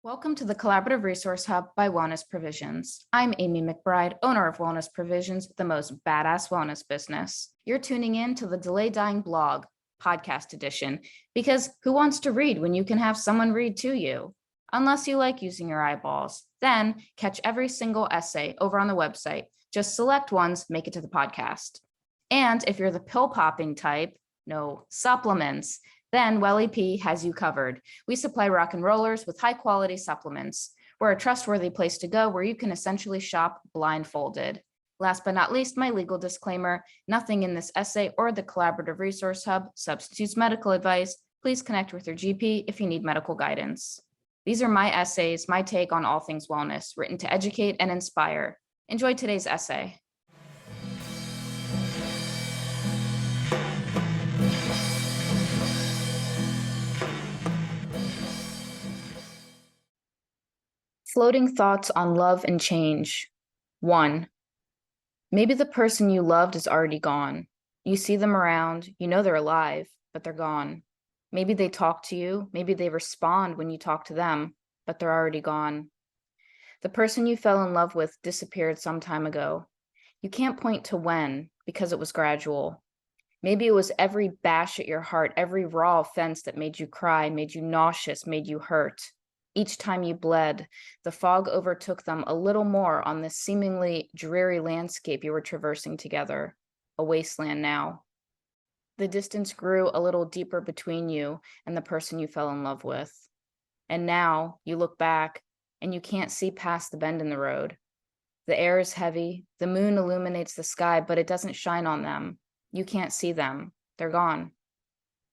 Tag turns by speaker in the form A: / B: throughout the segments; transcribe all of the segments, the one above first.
A: Welcome to the Collaborative Resource Hub by Wellness Provisions. I'm Amy McBride, owner of Wellness Provisions, the most badass wellness business. You're tuning in to the Delay Dying Blog podcast edition because who wants to read when you can have someone read to you? Unless you like using your eyeballs. Then catch every single essay over on the website. Just select ones, make it to the podcast. And if you're the pill popping type, no supplements, then Welly P has you covered. We supply rock and rollers with high quality supplements. We're a trustworthy place to go where you can essentially shop blindfolded. Last but not least, my legal disclaimer: nothing in this essay or the Collaborative Resource Hub substitutes medical advice. Please connect with your GP if you need medical guidance. These are my essays, my take on all things wellness, written to educate and inspire. Enjoy today's essay. Floating thoughts on love and change. 1. Maybe the person you loved is already gone. You see them around, you know they're alive, but they're gone. Maybe they talk to you, maybe they respond when you talk to them, but they're already gone. The person you fell in love with disappeared some time ago. You can't point to when, because it was gradual. Maybe it was every bash at your heart, every raw offense that made you cry, made you nauseous, made you hurt. Each time you bled, the fog overtook them a little more on this seemingly dreary landscape you were traversing together, a wasteland now. The distance grew a little deeper between you and the person you fell in love with. And now you look back and you can't see past the bend in the road. The air is heavy, the moon illuminates the sky, but it doesn't shine on them. You can't see them, they're gone.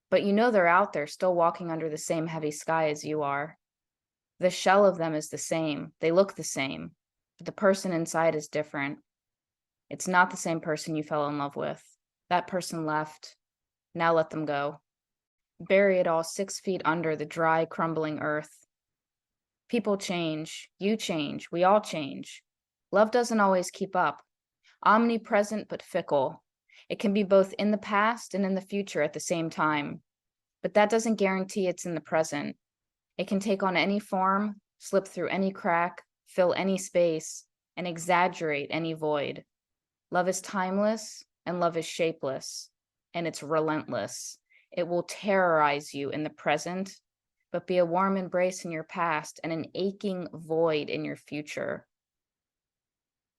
A: But you know they're out there still walking under the same heavy sky as you are. The shell of them is the same. They look the same, but the person inside is different. It's not the same person you fell in love with. That person left. Now let them go. Bury it all 6 feet under the dry, crumbling earth. People change. You change. We all change. Love doesn't always keep up. Omnipresent but fickle. It can be both in the past and in the future at the same time. But that doesn't guarantee it's in the present. It can take on any form, slip through any crack, fill any space, and exaggerate any void. Love is timeless, and love is shapeless, and it's relentless. It will terrorize you in the present, but be a warm embrace in your past and an aching void in your future.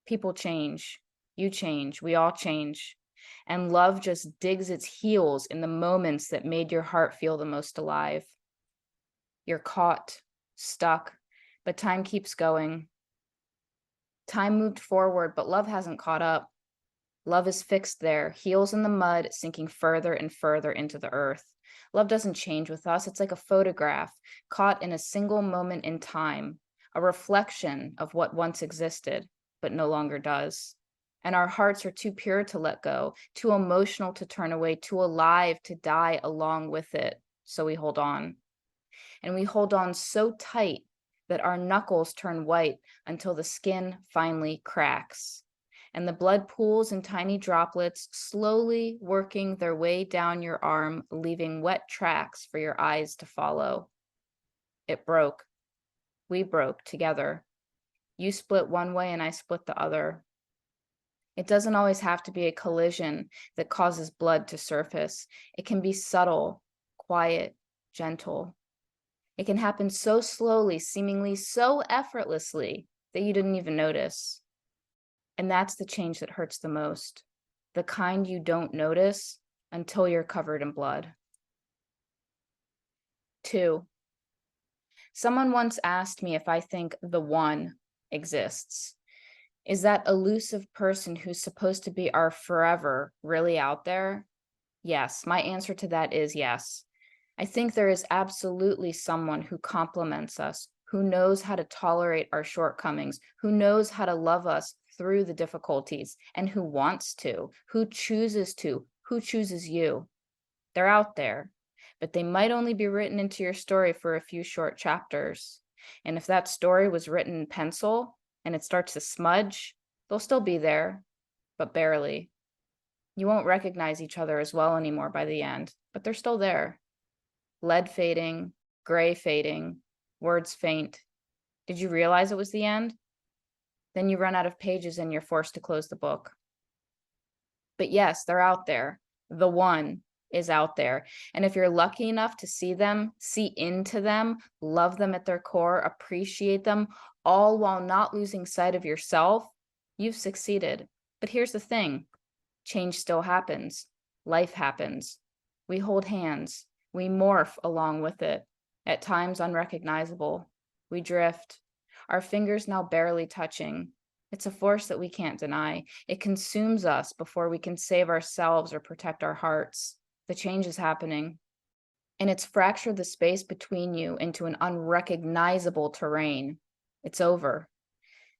A: People change. You change. We all change. And love just digs its heels in the moments that made your heart feel the most alive. You're caught, stuck, but time keeps going. Time moved forward, but love hasn't caught up. Love is fixed there, heels in the mud, sinking further and further into the earth. Love doesn't change with us. It's like a photograph caught in a single moment in time, a reflection of what once existed, but no longer does. And our hearts are too pure to let go, too emotional to turn away, too alive to die along with it. So we hold on. And we hold on so tight that our knuckles turn white until the skin finally cracks. And the blood pools in tiny droplets, slowly working their way down your arm, leaving wet tracks for your eyes to follow. It broke. We broke together. You split one way and I split the other. It doesn't always have to be a collision that causes blood to surface. It can be subtle, quiet, gentle. It can happen so slowly, seemingly so effortlessly that you didn't even notice. And that's the change that hurts the most, the kind you don't notice until you're covered in blood. 2. Someone once asked me if I think the one exists. Is that elusive person who's supposed to be our forever really out there? Yes, my answer to that is yes. I think there is absolutely someone who complements us, who knows how to tolerate our shortcomings, who knows how to love us through the difficulties, and who wants to, who chooses you. They're out there, but they might only be written into your story for a few short chapters. And if that story was written in pencil and it starts to smudge, they'll still be there, but barely. You won't recognize each other as well anymore by the end, but they're still there. Lead fading, gray fading, words faint, Did you realize it was the end? Then you run out of pages and you're forced to close the book. But yes, they're out there. The one is out there. And if you're lucky enough to see them, see into them, love them at their core, appreciate them, all while not losing sight of yourself, you've succeeded. But here's the thing, change still happens. Life happens. We hold hands. We morph along with it, at times unrecognizable. We drift, our fingers now barely touching. It's a force that we can't deny. It consumes us before we can save ourselves or protect our hearts. The change is happening, and it's fractured the space between you into an unrecognizable terrain. It's over.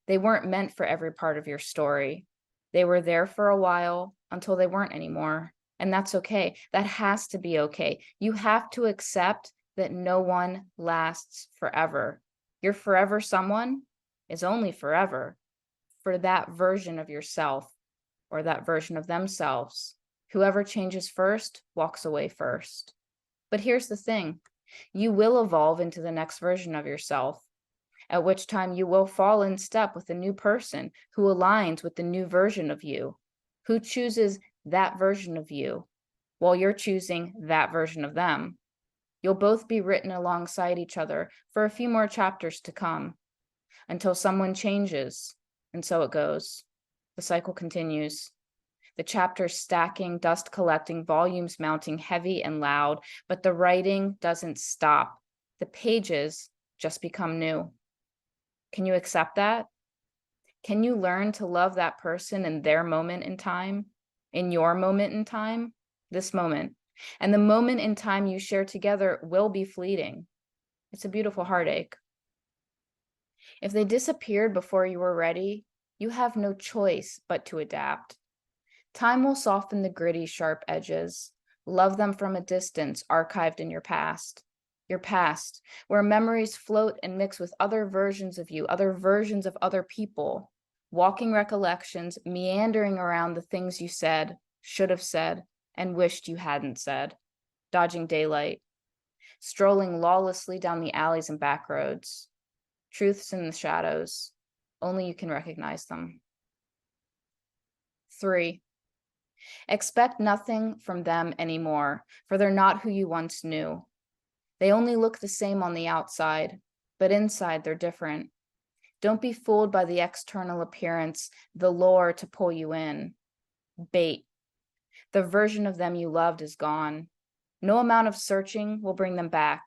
A: They weren't meant for every part of your story. They were there for a while until they weren't anymore. And that's okay. That has to be okay. You have to accept that no one lasts forever. Your forever someone is only forever for that version of yourself or that version of themselves. Whoever changes first walks away first. But here's the thing, you will evolve into the next version of yourself, at which time you will fall in step with a new person who aligns with the new version of you, who chooses that version of you while you're choosing that version of them. You'll both be written alongside each other for a few more chapters to come until someone changes, and so it goes. The cycle continues. The chapters stacking, dust collecting, volumes mounting heavy and loud, but the writing doesn't stop. The pages just become new. Can you accept that? Can you learn to love that person in their moment in time, in your moment in time, this moment? And the moment in time you share together will be fleeting. It's a beautiful heartache. If they disappeared before you were ready, you have no choice but to adapt. Time will soften the gritty, sharp edges. Love them from a distance, archived in your past, where memories float and mix with other versions of you, other versions of other people, walking recollections, meandering around the things you said, should have said, and wished you hadn't said, dodging daylight, strolling lawlessly down the alleys and back roads, truths in the shadows, only you can recognize them. 3. Expect nothing from them anymore, for they're not who you once knew. They only look the same on the outside, but inside they're different. Don't be fooled by the external appearance, the lure to pull you in. Bait. The version of them you loved is gone. No amount of searching will bring them back.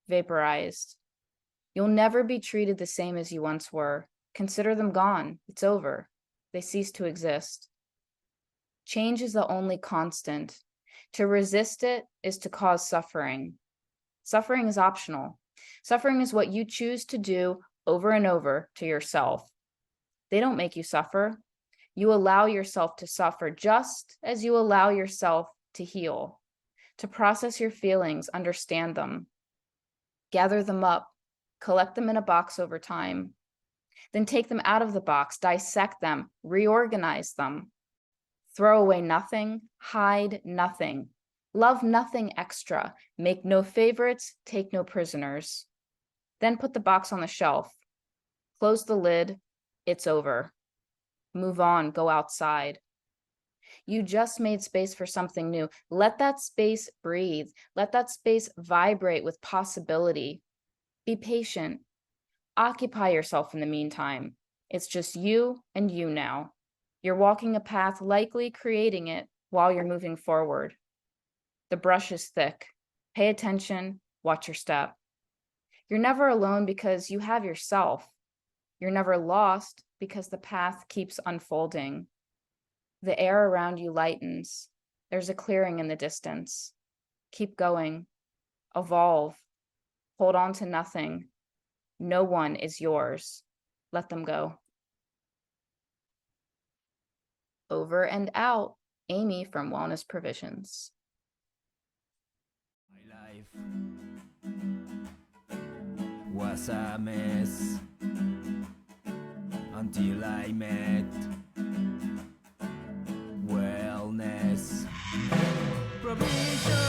A: Vaporized. You'll never be treated the same as you once were. Consider them gone. It's over. They cease to exist. Change is the only constant. To resist it is to cause suffering. Suffering is optional. Suffering is what you choose to do over and over to yourself. They don't make you suffer. You allow yourself to suffer just as you allow yourself to heal, to process your feelings, understand them, gather them up, collect them in a box over time, then take them out of the box, dissect them, reorganize them. Throw away nothing, hide nothing, love nothing extra, make no favorites, take no prisoners. Then put the box on the shelf, close the lid, it's over. Move on, go outside. You just made space for something new. Let that space breathe. Let that space vibrate with possibility. Be patient. Occupy yourself in the meantime. It's just you and you now. You're walking a path, likely creating it while you're moving forward. The brush is thick. Pay attention, watch your step. You're never alone because you have yourself. You're never lost because the path keeps unfolding. The air around you lightens. There's a clearing in the distance. Keep going. Evolve. Hold on to nothing. No one is yours. Let them go. Over and out, Amy from Wellness Provisions.
B: My life was a mess until I met wellness provisions.